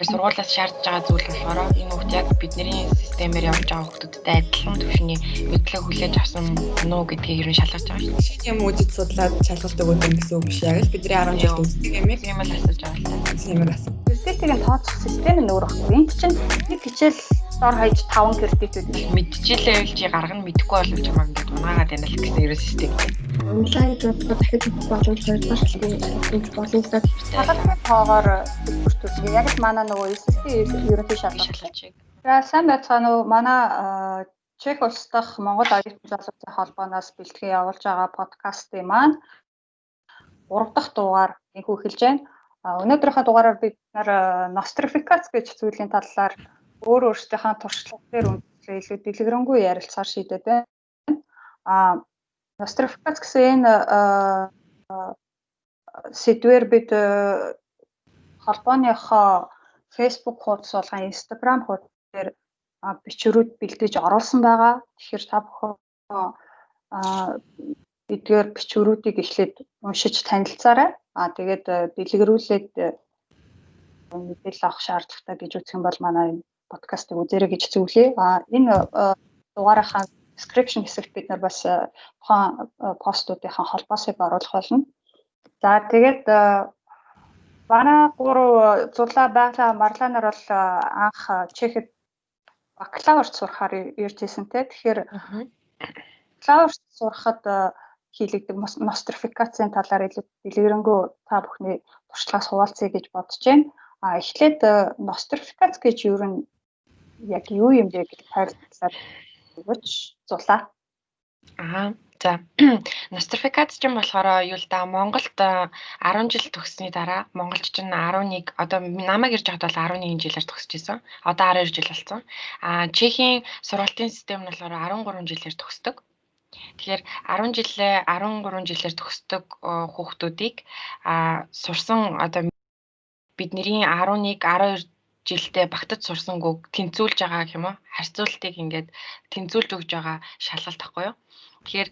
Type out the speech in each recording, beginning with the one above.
Сургуулиас шаардж байгаа зүйл болохоор энэ хүүхд яг бидний системээр явж байгаа хүүхдүүдтэй адилхан түвшний мэдлэг хүлээж авсан нуу гэдгийг ер нь шалгаж байгаа шүү дээ. Шинэ юм үзэж судлаад шалгалт өгөөд юм гэсэн үг биш яг л бидний 10 жилд үздэг юм Тийм л асууж байгаа л та. Тийм л асуу. Кредитийн тооцох систем нь өөр баггүй. Энд чинь нэг хичээл дор хаяж 5 кредитүүд мэдчихлээ л чи гаргана мэдэхгүй бол чамаа ингээд унаагаад байна л гэсэн ерөөс систем. Онлайн бодгоо дахиж боломжтой болж боломжтой. шалгалтын тоогоор бүртүүлсэн. Яг л манай нөгөө SST ерөнхий шалгалт. За сайн байцгаана уу. Манай Чех улс дахь Монгол оюутан залуучуудын холбооноос бэлтгэн явуулж байгаа подкастын маань 3 дахь дугаар энхүү эхэлж байна. Өнөөдрийнхөө дугаараар бид нострификац гэж зүйлийн талаар өөрсдийнхээ туршлага дээр үндэслэн илүү дэлгэрэнгүй ярилцахаар шийдээд байна. Нострификац гэсэн энэ сэдвээр бид холбооныхоо Facebook хуудас болгон Instagram хуудас дээр бичвэрүүд бэлдэж оруулсан байгаа. Тэгэхээр та бүхэн эдгээр бичвэрүүдийг эхлээд уншиж танилцаарай. Тэгээд дэлгэрүүлээд мэдээлэл авах шаардлагатай гэж үзэх юм бол манай подкастыг үзээрэй гэж зөвлөе. Энэ дугаарынхаа description хэсэгт бид нар бас постуудынхаа холбоосыг оруулах болно. За тэгээд манай 3 зулаа байгалаа марланаар бол анх Чехэд бакалаврт сурахаар ирж ирсэнтэй. Тэгэхээр бакалаврт сурахад хийлэгдэг нострификацийн талаар илүү дэлгэрэнгүй та бүхний туршлагаас хуваалцъя гэж бодож байна. Эхлээд нострификац гэж юу яг юу юм бэ гэдэг тайлбарлаад өгөөч зулаа. За нострификац чинь болохоор юу л да Монголд 10 жил төгссөний дараа монголч чинь 11 одоо намайг ирж байхад бол 11 жилээр төгсөж исэн. Одоо 12 жил болсон. Чехийн сургалтын систем нь болохоор 13 жилээр төгсдөг. Тэгэхээр 13 жилээр төгсдөг хүүхдүүдийг сурсан одоо бидний 11 12 жилдээ багтаж сурсангүй тэнцүүлж байгаа гэх юм уу? Харьцуултыг ингээд тэнцүүлж өгж байгаа шалгалт тахгүй юу? Тэгэхээр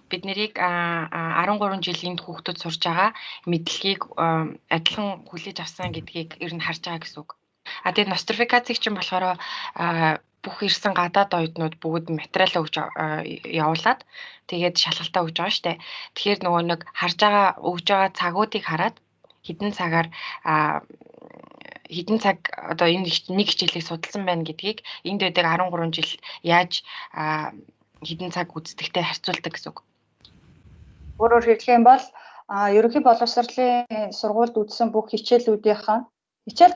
бид нарыг 13 жилийн хүүхдүүд сурж байгаа мэдлэгийг адилхан хүлээж авсан гэдгийг ер нь харж байгаа гэсэн үг. Тэгээд нострификацийг чинь болохоор бүх ирсэн гадаад оюутнууд бүгд материалаа өгж явуулаад тэгээд шалгалтаа өгж байгаа штэ. Тэгэхээр нөгөө нэг харж байгаа өгж байгаа цагуудыг хараад хэдэн цаг одоо энэ нэг хичээлийг судалсан байна гэдгийг энд байдаг 13 жил яаж хэдэн цаг үздэгтэй харьцуулдаг гэсэн үг. Өөрөөр хэлэх юм бол ерөнхий боловсролын сургуульд үзсэн бүх хичээл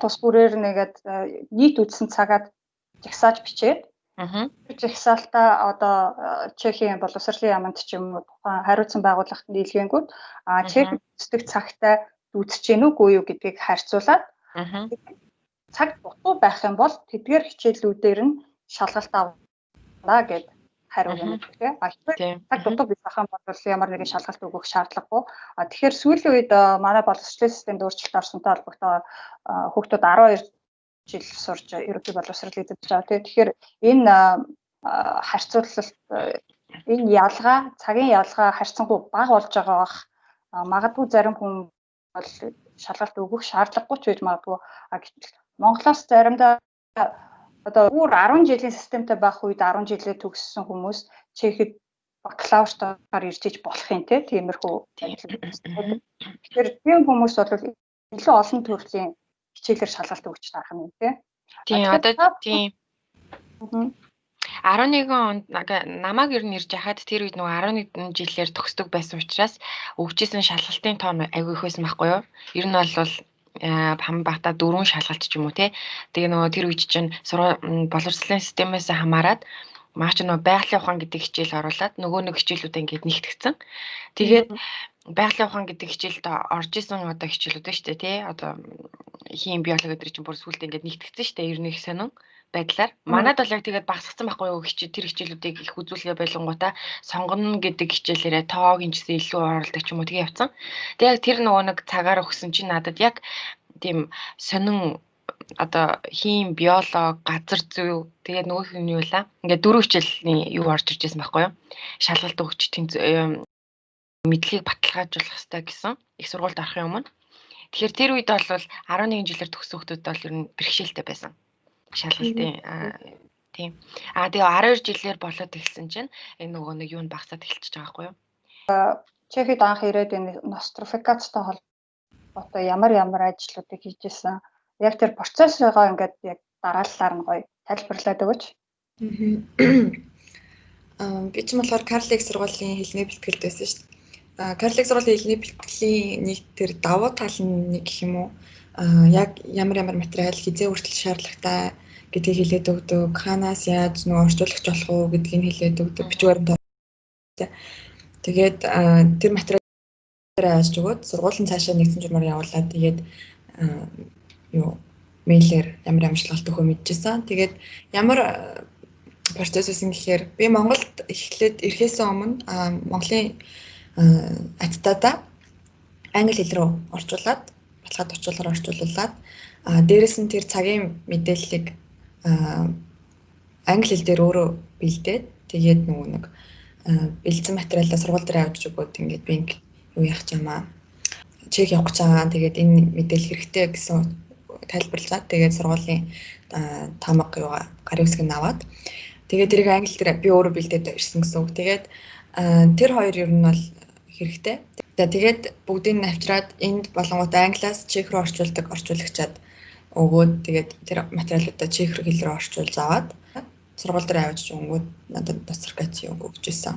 тус бүрээр нэгээд нийт үзсэн цагаад жагсааж бичээд жагсаалтаа одоо Чехийн боловсролын яамд ч юм уу тухайн хариуцсан байгууллагт нийлгээнгүүд Чех үздэг цагтай үзэж гэнэ үгүй юу гэдгийг харьцуулаад цаг дутуу байх юм бол тэдгээр хичээлүүдээр нь шалгалт авна гэд хариу өгнө гэх тийм. Цаг дутуу байх юм бол ямар нэгэн шалгалт өгөх шаардлагагүй. Тэгэхээр сүүлийн үед манай боловсролын системд өөрчлөлт орсонтой холбогдоо хүүхдүүд 12 жил сурж ерөнхий боловсрол эзэмшиж байгаа. Тэгэхээр энэ харьцуулалт энэ цагийн ялгаа харьцангуй бага болж байгаа бах. Магадгүй зарим хүн бол шалгалт өгөх шаардлагагүй ч байж магадгүй. Монголоос заримдаа одоо бүр 10 жилийн системтэй байх үед 10 жилээ төгссөн хүмүүс Чехэд бакалавртаар ирж иж болох юм тиймэрхүү. Тэгэхээр тийм хүмүүс бол илүү олон төрлийн хичээлээр шалгалт өгч таах юм тийм. Тийм одоо тийм 11 онд намайг ер нь ирж яхад тэр үед нөгөө 11 жилээр төгсдөг байсан учраас өгчээсэн шалгалтын тоон аягүй их байсан байхгүй юу? Ер нь бол хам багта 4 шалгалт ч юм уу те. Тэгээ нөгөө тэр үед чинь боловсролын системээс хамаарат маш нөгөө байгалийн ухаан гэдэг хичээл оруулаад нөгөө нэг хичээлүүд ингээд нэгтгэсэн. Тэгээд байгалийн ухаан гэдэг хичээлд орж исэн одоо хичээлүүд байна шүү дээ тий. Одоо хим биологи гэдэг чинь бүр сүлд ингээд нэгтгэсэн шүү дээ. Ер нь их сонин байдлаар. Манайд бол яг тэгээд багасгсан байхгүй юу тэр хичээлүүдийг их үзүүлгээ байлангуудаа сонгоно гэдэг хичээлээрээ тоог инжсэн илүү оролдог ч юм уу тэгээ явцсан. Тэгээ яг тэр нөгөө нэг цагаар өгсөн чинь надад яг тийм сонин одоо хим биолог газар зүй тэгээд нөгөөх нь юу вэ? Ингээд 4 хичээлийн юу орж ирж байсан байхгүй юу? Шалгалт өгч мэдлэгийг баталгаажуулах хэрэгтэй гэсэн их сургуульд орохын өмнө. Тэгэхээр тэр үед бол 11 жилээр төгссөн хүмүүс бол ер нь бэрхшээлтэй байсан. Шалгалтын тийм. Тэгээ 12 жилээр болоод эхэлсэн чинь энэ нөгөө нэг юу н багасаад эхэлчихэж байгаа байхгүй юу? Чехэд анх ирээд энэ нострофикацтай холбоотой ямар ажлуудыг хийжсэн. Яг тэр процессыг ингээд яг дараалалаар нь гоё тайлбарлаад өгөөч. Би ч болохоор Карлиг сургуулийн хэлний бэлтгэлд байсан шүү дээ. Карлиг сургуулийн хэлний бэлтгэлийн нэг тэр давуу тал нь нэг гэх юм уу? Яг ямар материал хизээ хүртэл шаардлагатай гэдгийг хэлээд өгдөг. Ханаас яаж нөгөө орчуулагч болох уу гэдгийг хэлээд өгдөг. Бичвэрийн тэгээд тэр материалыг ааж өгөөд сургуулийн цаашаа нэгдсэн журмаар явуулаад тэгээд мэйлээр ямар амжилт өгөхөө мэдчихсэн. Тэгээд ямар процесс үсэн гэхээр би Монголд эхлээд ирэхээс өмнө Монголын аттаада англи хэл рүү орчуулад баталгаад орчуулгаар орчуулуулад дээрэс нь тэр цагийн мэдээллийг англи хэл дээр өөрөө бэлдээд тэгээд нөгөө нэг бэлдсэн материалаа сургууль дээр авч өгөөд ингээд би юу яах ч юм аа чек явах гэж байгаа. Тэгээд энэ мэдээлэл хэрэгтэй гэсэн тайлбарлаад тэгээд сургуулийн тамга юугаа гарын үсгийг аваад тэгээд тэрийг англи дээр би өөрөө бэлдээд ирсэн гэсэн үг. Тэгээд тэр хоёр ер нь бол хэрэгтэй. Тэгээд бүгдийг нь авчираад энд болонгууд англиас чек рүү орчуулдаг орчуулагчаад өгөөд тэгээд тэр материалуудаа чек хэл рүү орчуулж аваад сургууль дээр авч өгөөд надад нострофикац өгч ирсэн.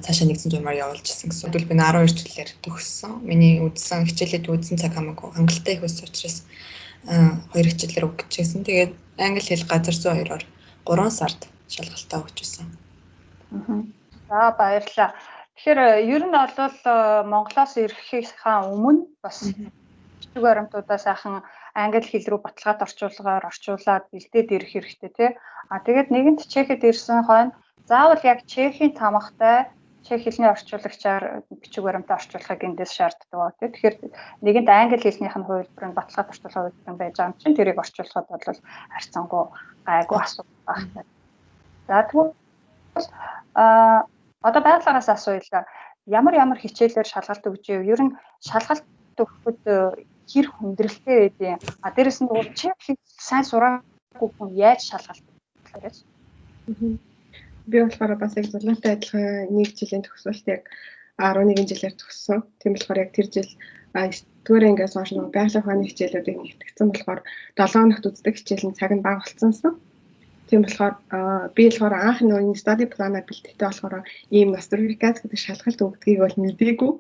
Цаашаа нэгдсэн журмаар явуулж ирсэн гэсэн. Тэгвэл би 12 жилээр төгссөн. Миний үзсэн хичээлээд үзсэн цаг хамаагүй хангалттай их ус учраас 2 хичээлээр өгч ирсэн. Тэгээд англи хэл газар зүй 2-оор 3 сард шалгалтаа өгч ирсэн. За баярлалаа. Тэгэхээр ер нь бол Монголоос ирэхээс өмнө бас бичиг баримтуудаа сайхан англи хэл рүү баталгаад орчуулгаар орчуулад бэлдээд ирэх хэрэгтэй тий. Тэгээд нэгэнт чехэд ирсэн хойно заавал яг чехийн тамгатай чех хэлний орчуулагчаар бичиг баримтаа орчуулахыг эндээс шаарддаг. Тэгэхээр нэгэнт англи хэлнийх нь хувилбарыг баталгаад орчуулах хувилбар байж байгаа юм чинь тэрийг орчуулахад бол харьцангуй гайгүй асуудал багтай. За тэгвэл одоо байгалагаас асууя. Ямар хичээлээр шалгалт өгч ив? Ер нь шалгалт өгөхөд хэр хүндрэлтэй байдیں۔ Дээрээс нь чех хэл сайн сураагүй хүн яаж шалгалт өгөх вэ? Би болохоор бас яг зулаатай адилхан 1 жилийн төгсөлт яг 11 жилээр төгссөн. Тийм болохоор яг тэр жил түгээр ингээс хойш байгалийн ухааны хичээлүүдийг нэгтгэсэн болохоор 7 хоногт үздэг хичээл нь цаг нь бага болцсонсон. Тийм болохоор би болохоор анх нэг study plan-аа бэлтгэхдээ болохоор ийм нострофикац гэдэг шалгалт өгдгийг бол мэдээгүй.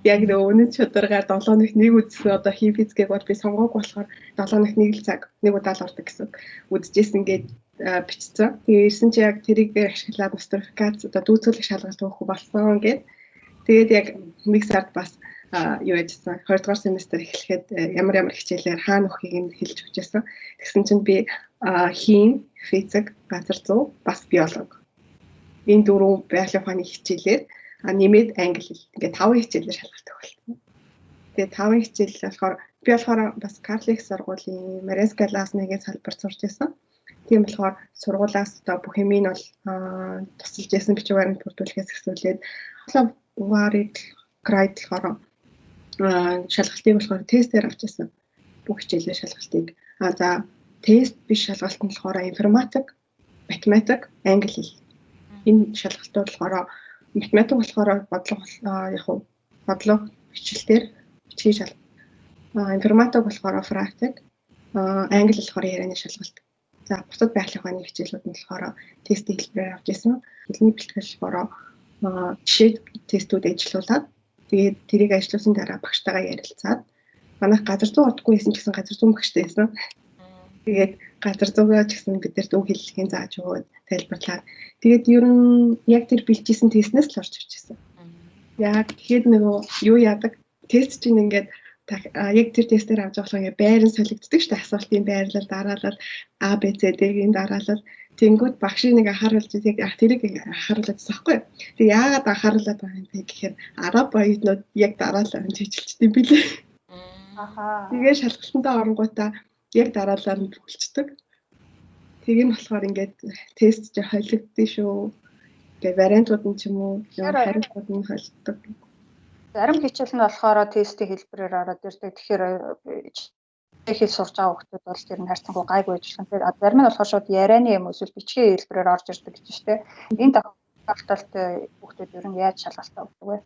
Яг нөгөө үнэн чанараар 7 хоногт нэг үзсэн одоо хим физикийг бол би сонгоогүй болохоор 7 хоногт нэг л цаг нэг удаа л ордог гэсэн. Үзчихсэн гээд бичсэн. Тэгээ ирсэн чи яг тэрийг ашиглаад нострофикац одоо дүүцүүлэх шалгалт өгөх болсон гээд тэгээд яг нэг сард бас юу яжсан 20 дугаар семестр эхлэхэд ямар хичээлээр хаана өгөхийг нь хэлж өгчээсэн. Тэгсэн чинь би хим, физик, газар зүй, бас биологи. Энэ дөрвөн байгалийн ухааны хичээлээр нэмээд англи хэл. Ингээд 5 хичээлээр шалгалт өгөлтөө. Тэгээд 5 хичээл болохоор би болохоор бас Карлиг сургуулийн Маринская ласныг салбарт сурч байсан. Тийм болохоор сургуулиас одоо бүх юм нь бол тусалж ясан бичиг баримт бүрдүүлэхээс эхлүүлээд варид грейд болохоор шалгалтыг болохоор тестээр авчихсан. Бүх хичээлийн шалгалтыг. За тест биш шалгалт нь болохоор информатик, математик, англи хэл. Энэ шалгалтууд болохоор математик болохоор бодлого бичлэлээр бичгийн шалгалт. Информатик болохоор практик, англи хэл болохоор ярианы шалгалт. За бусад байгалийн ухааны хичээлүүд нь болохоор тестийн хэлбэрээр авч ирсэн. Хэлний бэлтгэл болохоор жишээ тестүүд ажиллуулад тэгээд тэрийг ажиллуулсан дараа багштайгаа ярилцаад манайх газар зүй удахгүй байсан ч гэсэн газар зүйн багштай байсан. Тэгээд газар зүйгаа ч гэсэн бидэрт үг хэллэгийн зааж өгөөд тайлбарлаад тэгээд ер нь яг тэр бэлтжсэн тестнээс л орж ирж байсан. Яг тэгэхэд нөгөө юу яадаг тест чинь ингээд яг тэр тестээр авч байгаа ингээ байран солигддог шүү дээ. Асуултын байрлал, дараалал, А, Б, З, D-ийн дараалал. Тэнгүүд багшийн нэг анхааруулж яг тэрийг анхааруулж байсан байхгүй. Тэг яагаад анхааруулад байгаа юм бэ гэхээр араб оюутнууд яг дараалал нь чижилчдэг билээ. Тэгээ шалгалтандаа оронгуудаа яг дараалалаар нь бүлчдэг. Тэг нь болохоор ингээд тест чи холигдсон шүү. Тэгээ вариантууд нь ч юм уу хариултууд нь холигддог. Зарим хичээл нь болохоор тестийн хэлбэрээр ороод ирдэг. Тэгэхээр хэл сурж байгаа хүмүүс бол тэр нь харьцангуй гайгүй байж болох. Тэгээд зарим нь болохоор шууд ярианы юм эсвэл бичгийн хэлбэрээр орж ирдэг гэж шүү дээ. Энэ тохиолдолд хүмүүс ер нь яаж шалгалтаа өгдөг вэ?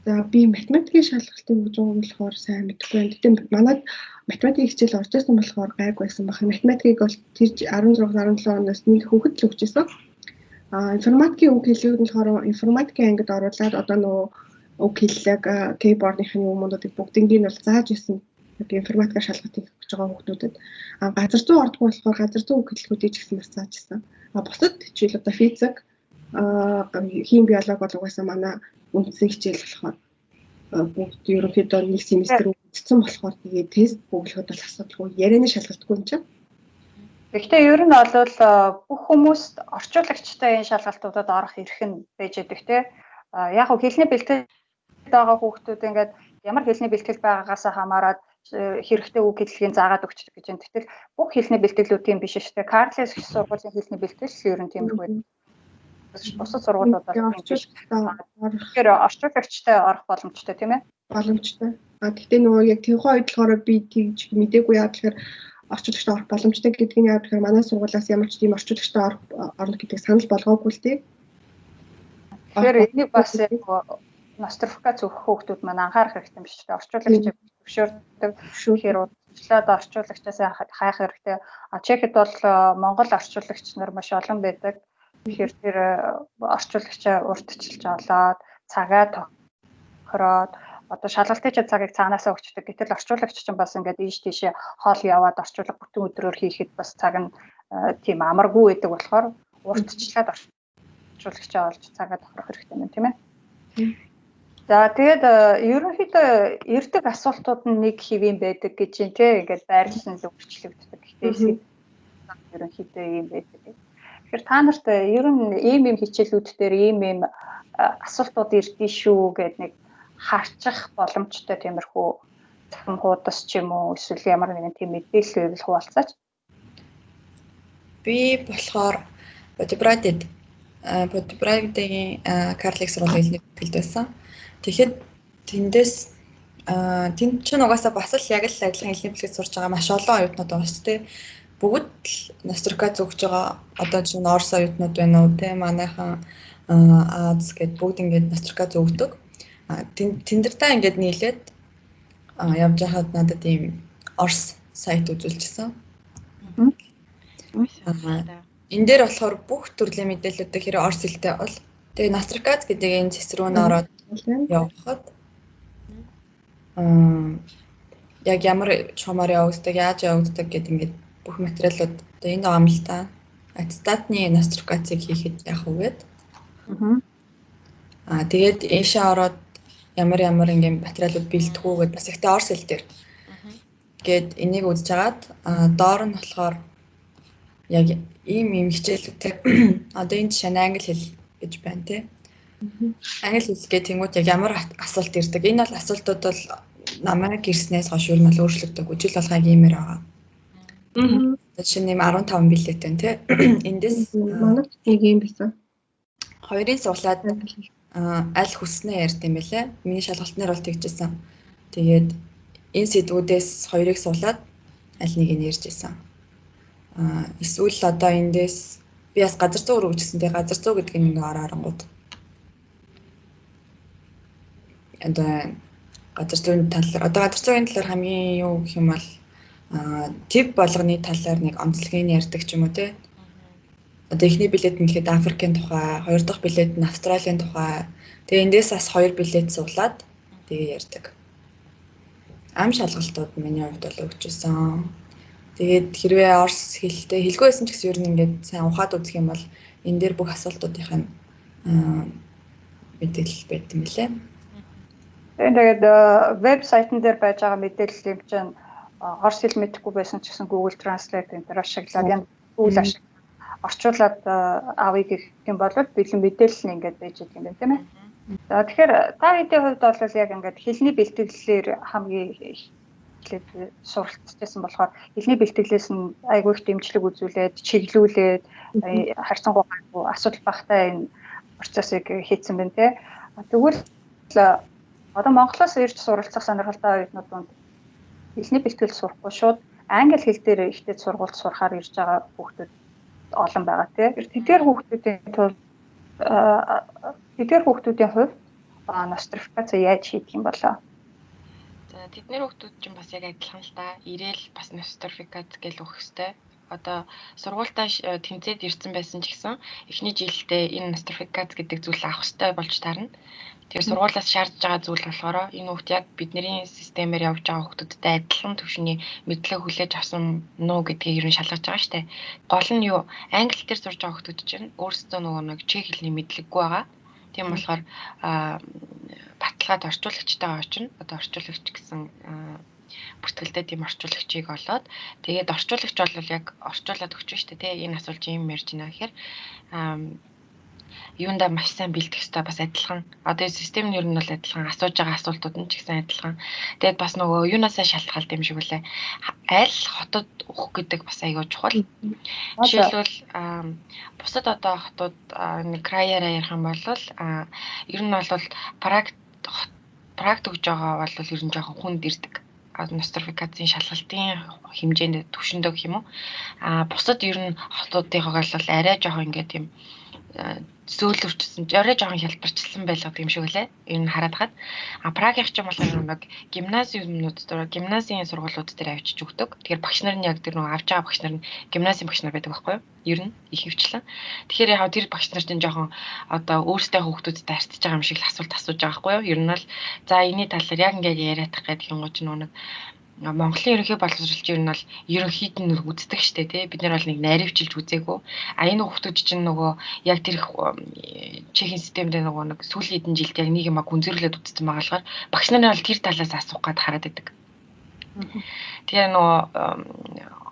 За би математикийн шалгалтыг өгж байгаа болохоор сайн мэдэхгүй байна. Гэтэ манайд математикийн хичээл орж ирсэн болохоор гайгүй байсан байх. Математикийг бол тэр 16 17 оноос нэг хүүхэд л өгч ирсэн. Информатикийн үг хэллэгүүд нь болохоор информатикийн ангид оруулаад одоо нөгөө үг хэллэг кейбордын юмнуудыг бүгднийг нь бол зааж ирсэн. Информатикаар шалгалтыг өгч байгаа хүүхдүүдэд газар зүй ордгоо болохоор газар зүй үг хэллэгүүдийг ч гэсэн бас зааж ирсэн. Бусад хичээл одоо физик хим биологи бол угаасаа манай үндсэн хичээл болохоор бүгд ерөнхийдөө нэг семестр үздсэн болохоор тэгээд тест бүглэхэд бол асуудалгүй ярианы шалгалтгүй юм чинь. Гэхдээ ер нь бол бүх хүмүүст орчуулагчтай энэ шалгалтуудад орох эрх нь байж байгаа те. Яг хөө хэлний бэлтгэл байгаа хүүхдүүд ингээд ямар хэлний бэлтгэл байгаагаас хамаарат хэрэгтэй үг хэллэгийг заагаад өгчдөг гэж байна. Гэтэл бүх хэлний бэлтгэлүүд тийм биш шүү дээ. Карлес их сургуулийн хэлний бэлтгэл ер нь тиймэрхүү байна. Бусад сургуулиудаар тэгэхээр орчуулагчтай орох боломжтой тийм ээ? Боломжтой. Гэхдээ нөгөө яг тэр хоёр болохоор би тэгж мэдээгүй яа тэгэхээр орчуулагчтай орох боломжтой гэдгийг яа тэгэхээр манай сургуулиас ямар ч тийм орчуулагчтай орно гэдэг санал болгоогүй л тийм. Тэгэхээр энийг бас нострификац өгөх хүүхдүүд маань анхаарах хэрэгтэй юм шүү дээ. Орчуулагчийг зөвшөөрдөг. Тэгэхээр уучлаад орчуулагчаас хайх хэрэгтэй. Чехэд бол Монгол орчуулагч нар маш олон байдаг. Тэгэхээр тэр орчуулагчаа урьдчилж олоод цагаа тохироод одоо шалгалтын цагийг цаанаасаа өгчдөг. Гэтэл орчуулагч чинь бас ингээд ийш тийшээ хоол яваад орчуулга бүтэн өдрөөр хийхэд бас цаг нь тийм амаргүй байдаг болохоор урьдчилаад орчуулагчаа олж цагаа тохирох хэрэгтэй юм тийм ээ. За тэгээд ерөнхийдөө эрдэг асуултууд нь нэг хэвэн байдаг гэж юм тий. Ингээд байрлал нь өөрчлөгддөг. Гэхдээ ерөнхийдөө юм байдаг. Тэгэхээр та нарт ер нь ийм хичээлүүд дээр ийм асуултууд ирдээ шүү гэдэг нэг харчих боломжтой тиймэрхүү цахим хуудас ч юм уу эсвэл ямар нэгэн тийм мэдээлэл байвал хуваалцаач. Би болохоор Бодибрадийн Карликс сургуулийн хэлд байсан. Тэгэхэд тэндээс тэнд ч угаасаа бас л яг л адилхан хэлний бэлтгэл сурж байгаа маш олон оюутнууд байгаа шүү дээ. Бүгд л нострификац өгч байгаа. Одоо чинь Орос оюутнууд байна уу те манайхан Аз гэд бүгд ингээд нострификац өгдөг. Тэндэртээ ингээд нийлээд явж байхад надад ийм Орос сайт үзүүлчихсэн. Энэ дээр болохоор бүх төрлийн мэдээлэлүүд хэрэг Орос хэлтэй бол тэгээ нострификац гэдэг энэ зэс рүү н ороод явахад яг ямар чамаар явагддаг, яаж явагддаг гэдэг ингээд бүх материалууд одоо энэ байгаа юм л та. Аттестатны нострификацийг хийхэд яах вэ? Тэгээд эшээ ороод ямар ингээд материалууд бэлдэх үү гэдээ бас ихтэй Орос хэл дээр. Гээд энийг үзэж хагаад доор нь болохоор яг ийм хичээлүүдтэй одоо энэ жишээ нь англи хэл гэж байна тий. Англи хэл гэх тэнгууд яг ямар асуулт ирдэг. Энэ бол асуултууд бол намайг гэрснээс хойш юу нь өөрчлөгдөг. Жил болгоо иймэр байгаа. Жишээ нь 15 билет байна тий. Эндээс манайд нэг юм байсан. Хоёрын суглаад аль хүснээ ярьд юм бэлээ. Миний шалгалтнаар бол тэгжсэн. Тэгээд энэ сэдвүүдээс хоёрыг суглаад аль нэг нь ярьж исэн. Эсвэл одоо эндээс би бас газар зүй рүү өгчсэн. Тэгээд газар зүй гэдэг нь ингээ ороонгууд. Одоо газар зүйн талаар одоо газар зүйн талаар хамгийн юу гэх юм бол тип болгоны талаар нэг онцлогийг ярьдаг ч юм уу те. Одоо эхний билет нь гэхэд Африкийн тухай, хоёр дахь билет нь Австралийн тухай. Тэгээ эндээс бас 2 билет суглаад тэгээ ярьдаг. Ам шалгалтууд миний хувьд бол өгчсэн. Тэгээд хэрвээ Орос хэлтэй хэлгүй байсан ч гэсэн ер нь ингээд сайн ухаад үзэх юм бол энэ дээр бүх асуултуудын мэдээлэл байт юм лээ. Тэгээд вебсайтн дээр байж байгаа мэдээлэл юм чинь Орос хэл мэдэхгүй байсан ч гэсэн Google Translate энэ төр ашиглаад яг Google ашиг орчуулад авъя гэх юм бол бэлэн мэдээлэл нь ингээд байж байгаа юм байна тийм ээ. За тэгэхээр та хэдийн хувьд бол яг ингээд хэлний бэлтгэлээр хамгийн эхлээд суралцчихсан болохоор хэлний бэлтгэлээс нь айгүй их дэмжлэг үзүүлээд чиглүүлээд харьцангуй асуудал багтаа энэ процессыг хийсэн байна тийм. Тэгвэл одоо Монголоос ирж суралцах сонирхолтой оюутнууд донд эхний бэлтгэл сурахгүй шууд англи хэл дээр ихтэй сургуульд сурахаар ирж байгаа хүүхдүүд олон байгаа тийм. Тэдгээр хүүхдүүдийн хувьд нострификац яаж хийх юм болоо? За тэдний хүүхдүүд чинь бас яг адилхан л та. Ирээл бас нострификац гэж өгөх хэвээр. Одоо сургуультаа тэмцээд ирсэн байсан ч гэсэн эхний жилдээ энэ нострификац гэдэг зүйл авах хэрэгтэй болж таарна. Тэгэхээр сургуулиас шаардж байгаа зүйл болохоор энэ хүүхд яг бидний системээр явж байгаа хүүхдүүдтэй адилхан түвшний мэдлэг хүлээж авсан нуу гэдгийг ер нь шалгаж байгаа шүү дээ. Гол нь юу? Англи дээр сурж байгаа хүүхдүүд чинь өөрсдөө нөгөө нэг чех хэлний мэдлэггүй байгаа. Тийм болохоор баталгаад орчуулагчтайгаа очино. Одоо орчуулагч гэсэн бүртгэлтэй тийм орчуулагчийг олоод тэгээд орчуулагч бол яг орчуулад өгч шүү дээ. Тэ энэ асуулт юм ярьж байна гэхээр юундаа маш сайн бэлдэх хэрэгтэй бас адилхан. Одоо систем нь ер нь бол адилхан, асууж байгаа асуултууд нь ч гэсэн адилхан. Тэгээд бас нөгөө юунаасаа шалтгаалт юм шиг үлээ. Аль хотод өгөх гэдэг бас аягүй чухал. Жишээлбэл бусад одоо хотууд нэг краяараа ярих юм бол ер нь бол практ өгж байгаа бол ер нь жоохон хүнд ирдэг. Нострификацийн шалгалтын хэмжээнд түвшиндөө гэх юм уу. Бусад ер нь хотуудынхаа бол арай жоохон ингээд юм зөөлөвчсөн, орой жоохон хялбарчилсан байлгаад юм шиг үлээ. Энэ хараад хаад. Прагийн ч юм бол нэг гимназиумнууд дээр, гимназийн сургуулиуд дээр авчиж өгдөг. Тэгэхээр багш нар нь яг тэр нөгөө авч байгаа багш нар нь гимназийн багш нар байдаг байхгүй юу? Ер нь их хвчлэн. Тэгэхээр яг тэр багш нар чинь жоохон одоо өөрсдөө хүүхдүүдтэй харьцаж байгаа юм шиг л асуулт асууж байгаа байхгүй юу? Ер нь бол за энэний талаар яг ингээд яриадах гэдэг юм уу ч нэг Монголын ерөнхий боловсролч ер нь бол ерөнхийд нь үздэг штэ тий. Бид нар бол нэг наривчилж үзээгүй. Энэ хүүхдүүд чинь нөгөө яг тэр чехийн системдээ нөгөө нэг сүүлийн хэдэн жилд яг нэг юм гүнзгирлээд үзсэн байгаагаар багш нарын бол тэр талаас асуух гад хараад байдаг. Тэгээ нөгөө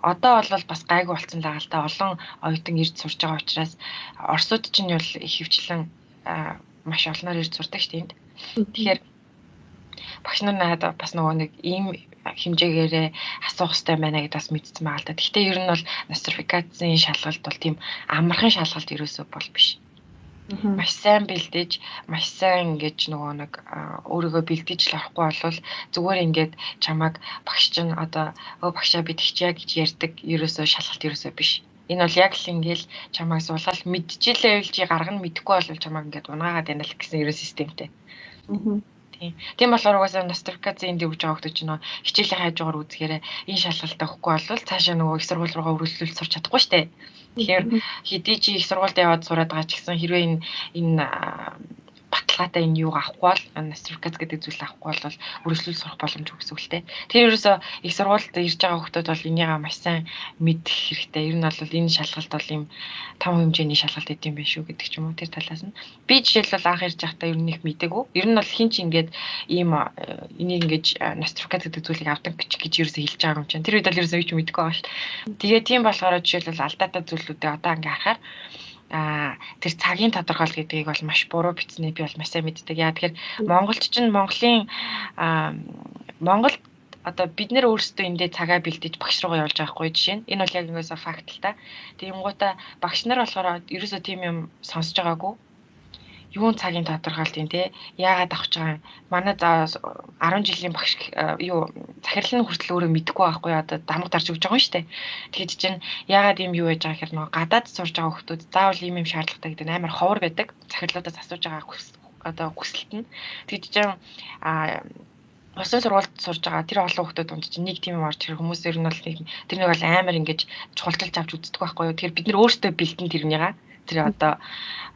одоо бол бас гайгүй болсон л агаалтай олон оюутан ирж сурж байгаа учраас орсууд чинь бол их хвчлэн маш олноор ирж сурдаг штэ энд. Тэгэхээр багш нар надад бас нөгөө нэг ийм хэмжээгээрээ асуух хэрэгтэй байна гэдээ бас мэдсэн байгаа л да. Гэхдээ ер нь бол нострификацийн шалгалт бол тийм амархан шалгалт ерөөсөө бол биш. Маш сайн бэлдэж, маш сайн ингэж нөгөө нэг өөрийгөө бэлдэж л авахгүй бол зүгээр ингээд чамайг багш чинь одоо багшаа бид хичээ гэж ярьдаг ерөөсөө шалгалт ерөөсөө биш. Энэ бол яг л ингээл чамайг суулгаад мэдчихлээ чи гаргана мэдэхгүй бол чамайг ингээд унгаагаад байна л гэсэн ерөө системтэй. Тийм болохоор угаасаа нострификацийн энд өгж байгаа хүмүүс чинь хичээлийн хажуугаар үзэхээр энэ шалгалтаа өгөхгүй бол цаашаа нөгөө их сургууль руугаа өргөжлүүлж сурч чадахгүй шүү дээ. Тэгэхээр хэдий чи их сургуульд яваад сураад байгаа ч гэсэн хэрвээ энэ баталгаатай энэ юуг авахгүй бол нострификац гэдэг зүйл авахгүй бол өргөжлүүл сурах боломжгүй гэсэн үг л дээ. Тэр ерөөсөө их сургуульд ирж байгаа хүмүүс бол энийгээ маш сайн мэдэх хэрэгтэй. Ер нь бол энэ шалгалт бол ийм том хэмжээний шалгалт гэдэг юм байна шүү гэдэг ч юм уу тэр талаас нь. Би жишээлбэл анх ирж байхдаа ер нь их мэдээгүй. Ер нь бол хин ч ингээд ийм энийг ингэж нострификац гэдэг зүйлийг авдаг гэж ерөөсөө хэлж байгаа юм чинь. Тэр үед бол ерөөсөө юу ч мэдэхгүй байгаа шүү. Тэгээ тийм болохоор жишээлбэл алдаатай зүйлүүдээ одоо ингээ харахаар тэр цагийн тодорхойл гэдгийг бол маш буруу бичснээ би бол маш сайн мэддэг. Яа тэгэхээр монголч чинь Монгол одоо бид нэр өөрсдөө эндээ цагаа бэлдэж багш руугаа явуулж байгаа хгүй жишээ нь. Энэ бол яг ингэсээ факт л та. Тэгэнгუутаа багш нар болохоор ерөөсөө тийм юм сонсож байгаагүй. Юун цагийн тодорхойлтын те яагаад авах гэж байгаа юм. Манай 10 жилийн багш захирал нь хүртэл өөрөө мэдэхгүй байхгүй одоо дамаг дарж өгж байгаа юм шүү дээ. Тэгэхэд чинь яагаад юм юу яаж байгаа гэхээр нөгөө гадаад сурж байгаа хүмүүс заавал ийм шаардлагатай гэдэг амар ховор байдаг. Захирлуудаас асууж байгаа одоо хүсэлт нь. Тэгэхэд чинь Улсын сургуульд сурж байгаа тэр олон хүмүүс дунд чинь нэг тийм юм орж ирэх хүмүүс ер нь бол тэрнийг бол амар ингэж чухалчилж авч үздэг байхгүй юу. Тэгэхээр бид нэр өөрсдөө бэлтэн тэрнийгаа тэр одоо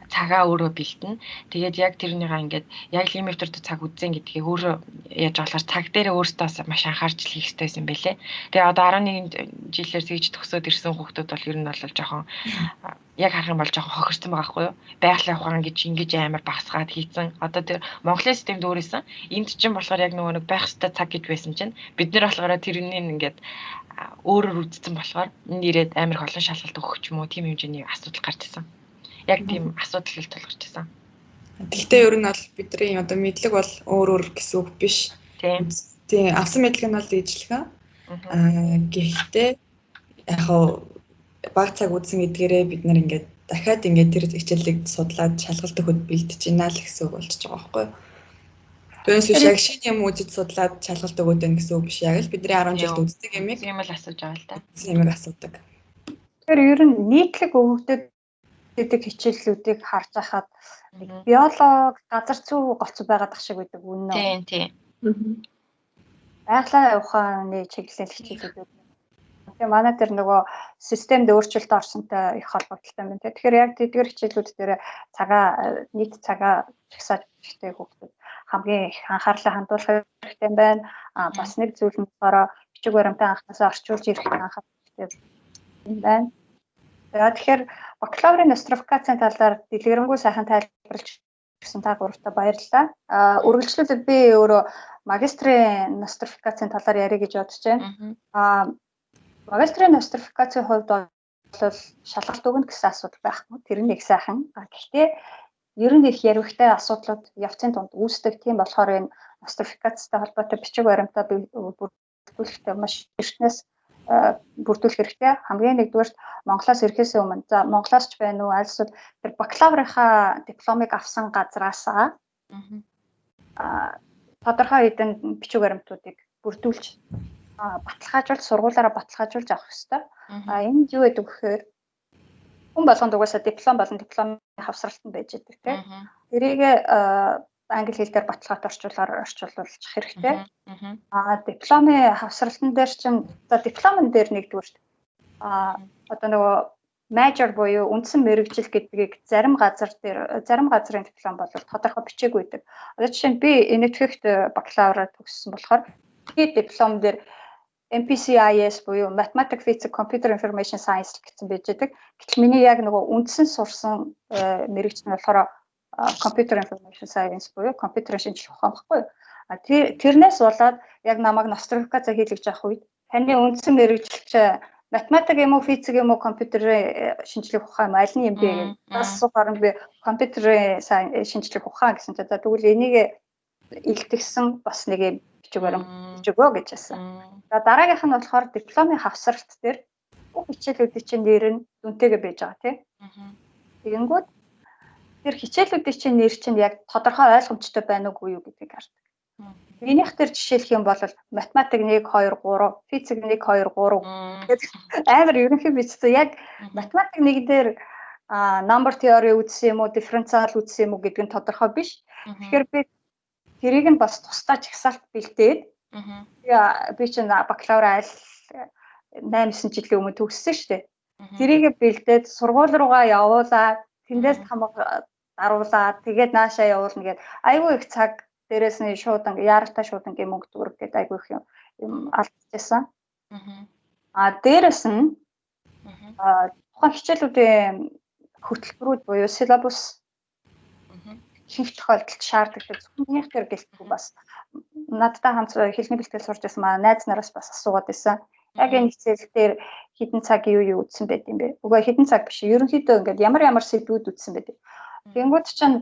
цагаа өөрөө бэлтэн. Тэгээд яг тэрнийгаа ингээд яг лимитерд цаг үзэн гэдгийг өөрөө яаж болохоор цаг дээр өөртөө маш анхаарч хийх хэрэгтэй юм байлээ. Тэгээд одоо 11 жилээр тэгж төгсөөд ирсэн хүмүүс бол ер нь бол жоохон яг харах юм бол жоохон хохирсон байгаа байхгүй юу? Байгалийн ухаан гэж ингэж амар багсгаад хийцэн. Одоо тэр Монголын системд өөрөөсөн энд чинь болохоор яг нөгөө нэг байх ёстой цаг гэж байсан чинь бид нэр болохоор тэрний ингээд өөрөөр үзсэн болохоор энэ ирээд амар олон шалгалт өгөх ч юм уу тийм хэмжээний асуудал гарч ирсэн. Яг тийм асуудал л тулгарч ирсэн. Гэхдээ ер нь бол бидний одоо мэдлэг бол өөр гэсэн үг биш. Тийм авсан мэдлэг нь бол дэжлэхэн. Гэхдээ яг баг цаг үзсэн гэдгээрээ бид нар ингээд дахиад ингээд тэр хичээлийг судлаад шалгалт өгөхөд бэлдэж ийна л гэсэн үг болчихж байгаа байхгүй юу? Түүнээс биш яг шинэ юм үзэж судлаад шалгалт өгöd байх гэсэн үг биш яг л бидний 10 жилд үздэг юмыг юм л асууж байгаа л да. юмыг асуудаг. Тэгэхээр ер нь нийтлэг өгөгдөд гэдэг хичээллүүдийг харж байхад биолог, газар зүй голцоо байгаад ах шиг байдаг үнэн үү? Тийм. Байгалаа ухааны чиглэлийн хичээлүүд. Тэгээ манай дээр нөгөө системд өөрчлөлт орсонтой их холбогдолтой байна. Тэгэхээр яг тэдгээр хичээлүүд дээр нийт цагаа чагсааж бичдэг хүүхдүүд хамгийн их анхаарлаа хандуулах хэрэгтэй байна. Бас нэг зүйл нь болохоор бичиг баримтаа анхнаасаа орчуулж ирэх анхаарах хэрэгтэй байна. Тэгэхээр бакалаврын нострификацийн талаар дэлгэрэнгүй сайхан тайлбарлаж өгсөн та гуравтаа баярлалаа. Үргэлжлүүлээд би өөрөө магистрийн нострификацийн талаар ярих гэж бодож байна. Магистрийн нострификацийн хувьд бол шалгалт өгнө гэсэн асуудал байхгүй. Тэр нь их сайхан. Гэхдээ ер нь их яригтай асуудлууд явцын тунд үүсдэг. Тийм болохоор энэ нострификацтай холбоотой бичиг баримтаа бүрдүүлэхдээ маш эртнээс бүрдүүлэх хэрэгтэй. Хамгийн нэгдүгээр Монголоос ирэхээс өмнө за Монголоос ч байна уу альсвал тэр бакалаврынхаа дипломыг авсан газраасаа тодорхой хэдэн бичиг баримтуудыг бүрдүүлж баталгаажуулж сургуулаараа баталгаажуулж авах хэрэгтэй. Энэ юу гэдэг вэ гэхээр хүн болгонд угаасаа диплом болон дипломын хавсралт нь байж байгаа тийм. Тэрийг англи хэл дээр баталгаат орчуулж хэрэгтэй. Дипломын хавсралтан дээр чинь за дипломын дээр нэгдүгээр одоо нөгөө major буюу үндсэн мэргэжил гэдгийг зарим газрын диплом бол тодорхой бичээгүй байдаг. Одоо жишээ нь би энэтхэгт бакалавра төгссөн болохоор би диплом дээр MPCIS буюу Mathematics, Physics, Computer Information Science гэсэн байж байгаа. Гэтэл миний яг нөгөө үндсэн сурсан мэргэжил нь болохоор Computer Information Science буюу компьютерийн шинжилгээ ухаан баггүй. Тэрнээс болоод яг намайг нострификац хийлгэж авах үед таны үндсэн мэргэжил чи математик юм уу, физик юм уу, компьютерийн шинжилгээ ухаан аль нь юм бэ гэж асуух харин би компьютерийн шинжилгээ ухаан гэсэн чинь за тэгвэл энийг илтгэсэн бас нэг юм бичиг баримт өгөө гэж хэлсэн. За дараагийнх нь болохоор дипломын хавсралт дээр бүх хичээлүүдийн чинь нэр нь дүнтэйгээ байж байгаа тийм. Тэгэнгүүт тэр хичээлүүдийн чинь нэр чинь яг тодорхой ойлгомжтой байна уугүй юу гэдгийг хардаг. Минийх дээр жишээлх юм бол математик 1 2 3, физик 1 2 3 гэдэг амар ерөнхий бичсэн. Яг математик 1 дээр number theory үзсэн юм уу, дифференциал үзсэн юм уу гэдэг нь тодорхой биш. Тэгэхээр би тэрийг нь бас тусдаа чагсаалт бэлдээд би чинь бакалавра аль 8-9 жилийн өмнө төгссөн шүү дээ. Тэрийг бэлдээд сургууль руугаа явуулаад тэндээс хамаг даруулаад тэгээд наашаа явуулна гэд айгүй их цаг дээрээс нь шууд яаралтай шууд мөнгө төгрөг гэдэг айгүй их юм алдчихсан. Дээрээс нь тухайн хичээлүүдийн хөтөлбөрүүд буюу силабус ихэнх тохиолдолд шаардлагатай зөвхөн дээр гэлтгүй бас надтай хамт хэлний бэлтгэл сурч байсан маа найз нараас бас асуугаад байсан. Яг энэ хичээл дээр хэдэн цаг юу үзсэн байт юм бэ? Угаа хэдэн цаг биш. Ерөнхийдөө ингээд ямар сэдвүүд үзсэн байт. Тэнгүүд чинь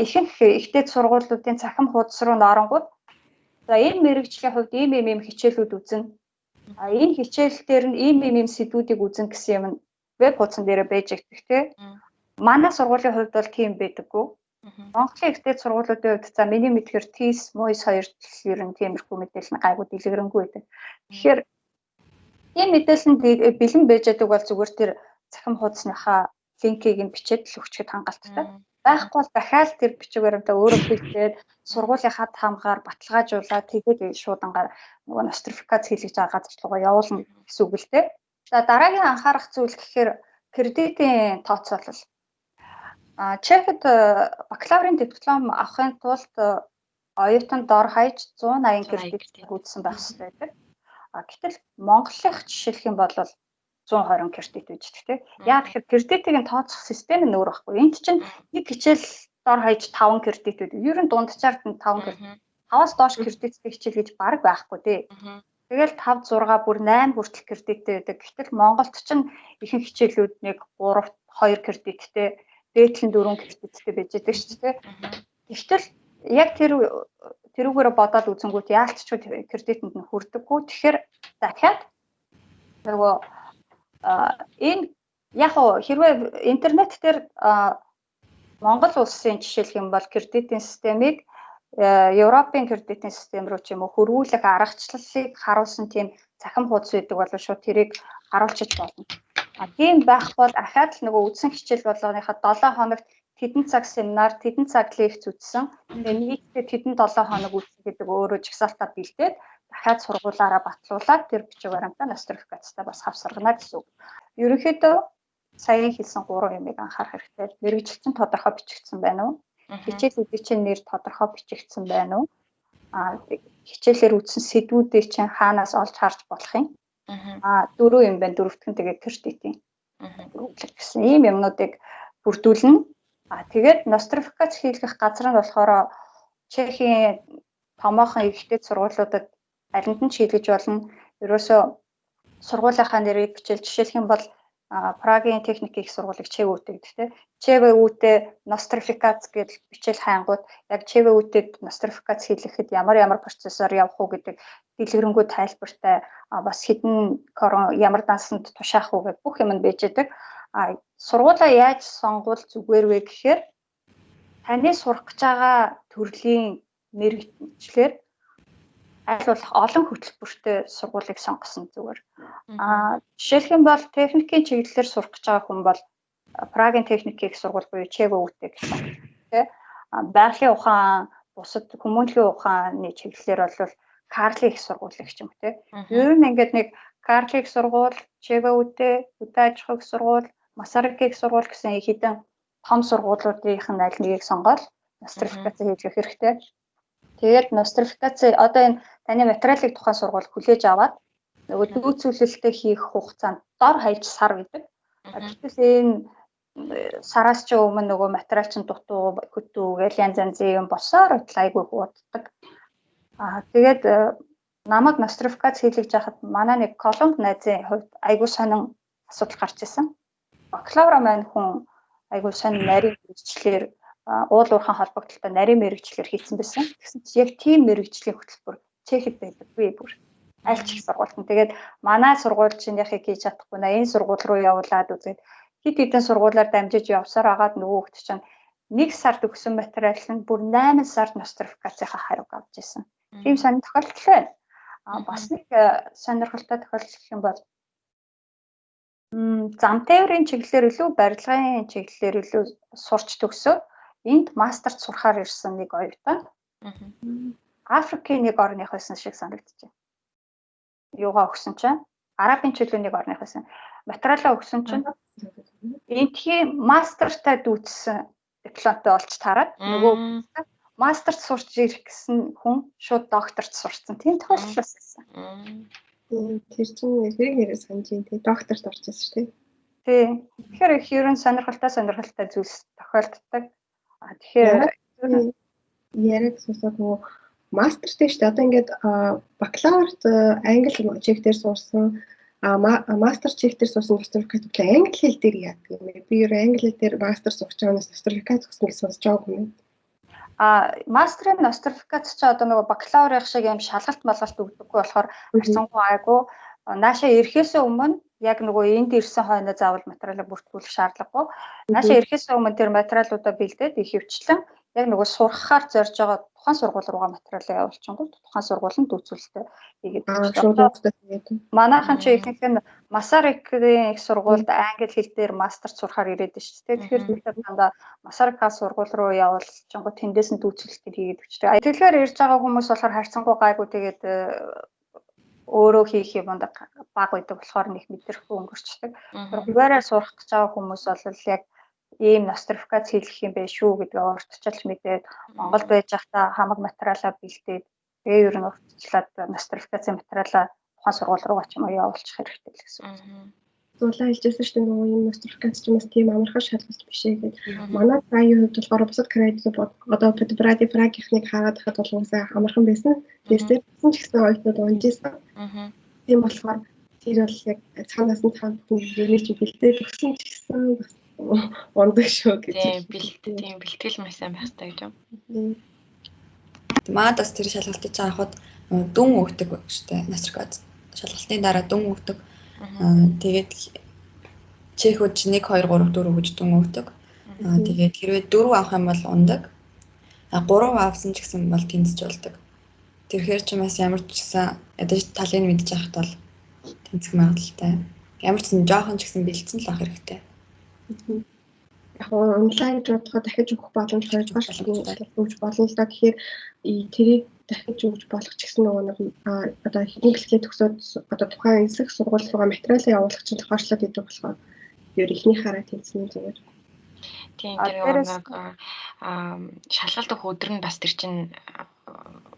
ихэнх ихтэй сургуулиудын цахим хуудас руу норонгууд за энэ мэргэжлийн хувьд ийм хичээлүүд үзнэ. Энэ хичээл дээр нь ийм сэдвүүдийг үзнэ гэсэн юм веб хуудсан дээр байж байгаа тийм. Манай сургуулийн хувьд бол тийм байдаггүй. Монголын ихтэй сургуулиудын хувьд за миний мэдхээр TIS, MOIS 2 ер нь тиймэрхүү мэдээлэл нь гайгүй дэлгэрэнгүй байдаг. Тэгэхээр ийм мэдээлэл нь бэлэн байж байгаа бол зүгээр тэр цахим хуудасныхаа линкийг нь бичээд л өгчөд хангалттай. Байхгүй бол дахиад тэр бичиг баримтаа өөрөө бичээд сургуулийн хад хамгаар баталгаажуулаад тэгээд шуудангаар нөгөө нострификац хийлгэж байгаа газар руугаа явуулна гэсэн үг л дээ. За дараагийн анхаарах зүйл гэхээр кредитийн тооцоолол. Чехэд бакалаврын диплом авахын тулд оюутан дор хаяж 180 кредит гүйцсэн байх хэрэгтэй байдаг. Гэтэл Монголынх жишээлх юм бол 120 кредит байж тээ. Яа тэгэхээр кредитийг нь тооцох систем нь өөр байхгүй. Энд чинь нэг хичээл дор хаяж 5 кредит байдаг. Ер нь дунджаар нь 5 кредит. 5-аас доош кредиттэй хичээл гэж баг байхгүй тий. Тэгэл 5 6 бүр 8 хүртэл кредиттэй байдаг. Гэтэл Монголд чинь ихэнх хичээлүүд нэг 3 2 кредиттэй, дээдлэн 4 кредиттэй байж байгаа шүү дээ. Гэтэл яг тэрүүгээр бодоод үзэнгүүт яалтчгүй кредитэнд нь хүрдэггүй. Тэгэхээр дахиад нөгөө энэ яг хэрвээ интернет дээр Монгол улсын жишээлх юм бол кредитийн системийг Европын кредитийн систем рүү ч юм уу хөрвүүлэх аргачлалыг харуулсан тийм цахим хуудас байдаг болоо шууд тэрийг харуулчих болно. Тийм байх бол ахаад л нөгөө үдсэн хичээл болгоныхаа 7 хоногт тэдэн цаг семинар, тэдэн цаг лекц үзсэн. Тэгээ нийтдээ тэдэн 7 хоног үзсэн гэдэг өөрөө жагсаалтаа бэлдээд дахиад сургуулаараа батлуулаад тэр бичиг баримтаа нострификацтай бас хавсаргана гэсэн үг. Ерөнхийдөө саяхан хэлсэн 3 юмыг анхаарах хэрэгтэй. Мэргэжилтэн тодорхой бичигдсэн байна уу? Хичээлүүдийн чинь нэр тодорхой бичигдсэн байна уу? Хичээлээр үзсэн сэдвүүдийг чинь хаанаас олж харж болох юм? 4 юм байна. Дөрөвт нь тэгээд кредитийн хөрвүүлэх гэсэн ийм юмнуудыг бүрдүүлнэ. Тэгээд нострификац хийх газар нь болохоор Чехийн томоохон ихтэй сургуулиудад алинд нь шийдэж болно. Ерөөсөө сургуулийнхаа нэрийг бичээл жишээлх юм бол Прагийн техник их сургуулийг ЧВУ-тэй гэдэг. ЧВУ-тэй нострификац гэж бичээл хайнгууд яг ЧВУ-тэй нострификац хийлгэхэд ямар процессор явах уу гэдэг дэлгэрэнгүй тайлбартай бас хідэн ямар дансанд тушаах уу гэх бүх юм нь байж байгаа. Сургуулаа яаж сонгуул зүгээр вэ гэхээр таны сурах гэж байгаа төрлийн мэргэжлэр аль болох олон хөтөлбөртэй сургуулийг сонгосон зүгээр. Жишээлх юм бол техникийн чиглэлээр сурах гэж байгаа хүн бол Прагийн техникийн сургууль буюу ЧВУ-тэй гэсэн. Байгалийн ухаан, бусад хүмүүнлэгийн ухааны чиглэлээр бол Карлийн их сургууль гэх юм те. Ер нь ингээд нэг Карлийн их сургууль, ЧВУ-тэй, Хөдөө аж ахуйн их сургууль, Масарикийн их сургууль гэсэн хэдэн том сургуулиудынх нь аль нэгийг сонгоод нострификац хийх хэрэгтэй. Тэгээд нострификац одоо энэ таны материалыг тухайн сургууль хүлээж аваад нөгөө дүүцүүлэлтээ хийх хугацаанд дор хаяж сар гэдэг. Гэтэл энэ сараас ч өмнө нөгөө материал чинь дутуу, хөтөө гэл янз янзын юм босоор айгүй хууддаг. Тэгээд намайг нострификац хийлгэж яхад манай нэг Колумб найзын хувьд айгүй сонин асуудал гарч ирсэн. Бакалавра маань хүн айгүй сонин нарийн мэргэжлэр уул уурхайн холбогдлолтой нарийн мэргэжлэр хийсэн байсан. Тэгсэн чинь яг тийм мэргэжлийн хөтөлбөр Чехэд байдаггүй бүр. Аль ч их сургуульд нь. Тэгээд манай сургууль чинь яхийг хийж чадахгүй наа энэ сургууль руу явуулаад үзээд хэд хэдэн сургуулиар дамжиж явсаар агаад нөгөө хөлт чинь 1 сард өгсөн материал нь бүр 8 сард нострификацийнхаа хариуг авч ирсэн. Тийм сонир тохиолдол байна. Бас нэг сонирхолтой тохиолдол гэх юм бол зам тээврийн чиглэлээр илүү барилгын чиглэлээр илүү сурч төгсөөд энд мастерт сурахаар ирсэн нэг оюутан. Африкийн нэг орных байсан шиг санагдчихэ. Юугаа өгсөн чинь Арабын чөлөөний орных байсан. Материалаа өгсөн чинь эндхийн мастертай дүүцсэн дипломтой олж таарад нөгөө мастерт сурч ирэх гэсэн хүн шууд докторт сурсан. Тийм тохиолдол байсан. Тэр чинь хэрэг нэрээ санаж юм тий докторт орчихсон шүү дээ. Тий. Тэгэхээр их ерөн сонирхолтой зүйлс тохиолддог. Тэгэхээр яриад сонсоод нөгөө мастертэй шүү дээ. Одоо ингээд бакалаврт англи чигээр сурсан, мастер чигээр сурсан нострификац англи хэл дээр яадаг юм бэ? Би ер англи хэл дээр мастер сурч байгаа нострификац гэсэн гэж сонсож байгаа юм. Мастерын нострификац ч одоо нөгөө бакалаврын шиг юм шалгалт өгдөггүй болохоор харьцангуй айгүй наашаа ирэхээс өмнө яг нөгөө энд ирсэн хойно заавал материалыг бүртгүүлэх шаардлагагүй. Наашаа ирэхээс өмнө тэр материалуудаа бэлдээд их хвчлэн яг нөгөө сурахаар зорж байгаа тухайн сургууль руугаа материалаа явуулчихгоо тухайн сургууль нь дүүцүүлэлтээ хийгээд байна. Манайхан ч ихэнх нь Масарикийн их сургуульд англи хэл дээр мастер сурахаар ирээд шүү дээ. Тэгэхээр бид дандаа Масарика сургууль руу явуулчихгоо тэндээс нь дүүцүүлэлтээ хийгээд өчтөг. Тэгэлгээр ирж байгаа хүмүүс болохоор харьцангуй гайгүй тэгээд өөрөө хийх юмд баг байдаг болохоор нэг мэдрэхгүй өнгөрчдөг. Хуваараа сурах гэж байгаа хүмүүс бол яг ийм нострификац хийх юм байх шүү гэдгээ урьдчилж мэдээд Монголд байж байхдаа хамаг материалаа бэлдээд тэгээ ер нь урьдчилаад нострификацийн материалаа тухайн сургууль руугаа ч юм уу явуулчих хэрэгтэй л гэсэн үг. Зулаа хэлжсэн шүү дээ нөгөө юм нострификац ч юм уу тийм амархан шалгалт биш ээ гэдэг. Манай Прагийн хувьд болохоор бусад кредит одоо Прагийнхныг хараад хахад бол уусаа амархан байсан. Тэрсээ ч гэсэн оюутнууд унжсэн. Тийм болохоор тэр бол яг цаанаас нь цаан бүхэн ч бэлдээд өгсөн ч гэсэн бас ундаг шүү гэж. Тийм бэлтгэл маш сайн байх хэрэгтэй гэж юм. Маад бас тэр шалгалтыг заахад дүн өгдөг шүү дээ. Нострификац шалгалтын дараа дүн өгдөг. Тэгээд чехүүд 1 2 3 4 гэж дүн өгдөг. Тэгээд хэрвээ 4 авах юм бол ундаг. 3 авсан ч гэсэн бол тэнцэж болдог. Тэгэхээр ч бас ямар ч гэсэн ядаж талыг мэдчих хат бол тэнцэх магадaltaй. Ямар ч гэсэн жоохон ч гэсэн бэлдсэн л ах хэрэгтэй. Яг онлайн гэж бодоход дахиж өгөх боломж хоёрдугаар шалгуулт өгч болно л да. Тэгэхээр тэрийг дахиж өгч болох ч гэсэн нөгөө нэг одоо хэдийн бэлтгэлийн төгсөөд одоо тухайн эсрэг сургууль руугаа материалаа явуулах чинь тохиолдлууд идэв болохоор ер ихний хараа тэнцсэн юм зүгээр. Тийм тэр нэг шалгалт өгөх өдөр нь бас тэр чинь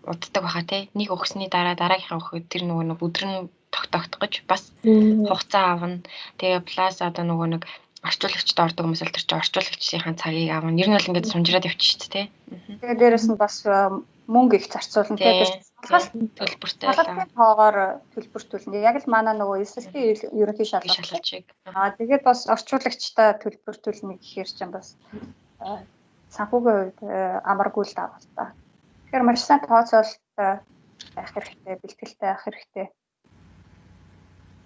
уддаг баха тий. Нэг өгсөний дараа дараагийнхаа өгөх тэр нөгөө нэг өдөр нь тогтоох гэж бас хугацаа авна. Тэгээ плюс одоо нөгөө нэг орчуулагчд ордог хүмүүс л тэр чинь орчуулагчдын цагийг аавна. Ер нь бол ингээд сумжираад явчих шүү дээ тий. Тэгээ дээрэс нь бас мөнгө их зарцуулна тий. Төлбөртэй шалгалтын тоогоор төлбөртүүлнэ. Яг л манай нөгөө эсэлтийн ерөнхий шалгалтыг. Тэгээд бас орчуулагчтай төлбөртүүлнэ гэхээр чинь бас санхүүгийн хувьд амаргүй л даа бол та. Тэгэхээр маш сайн тооцоолт байх хэрэгтэй, бэлтгэлтэй байх хэрэгтэй.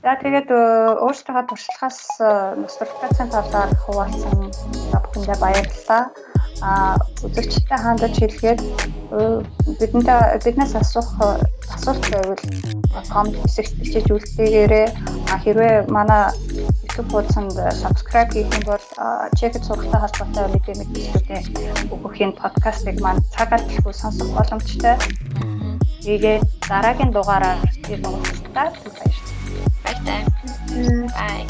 За тэгээд өөрсдийнхөө туршлагаас ностальгицийн талаар хуваалцсан бүхэндээ баярлалаа. Үзэгчтэй хандаж хэлгээд биднээс асуулт байвал коммент хэсэгт бичиж үлдээгээрэй. Хэрвээ манай YouTube хуудсанд subscribe хийх юм бол чекэд сургалттай холбоотой мэдээллүүдийн өгөхийн подкастыг маань цагаат хэлгүй сонсох боломжтой. Тэгээд дараагийн дугаараар ирэх уулзалтаа баярлалаа. Bye.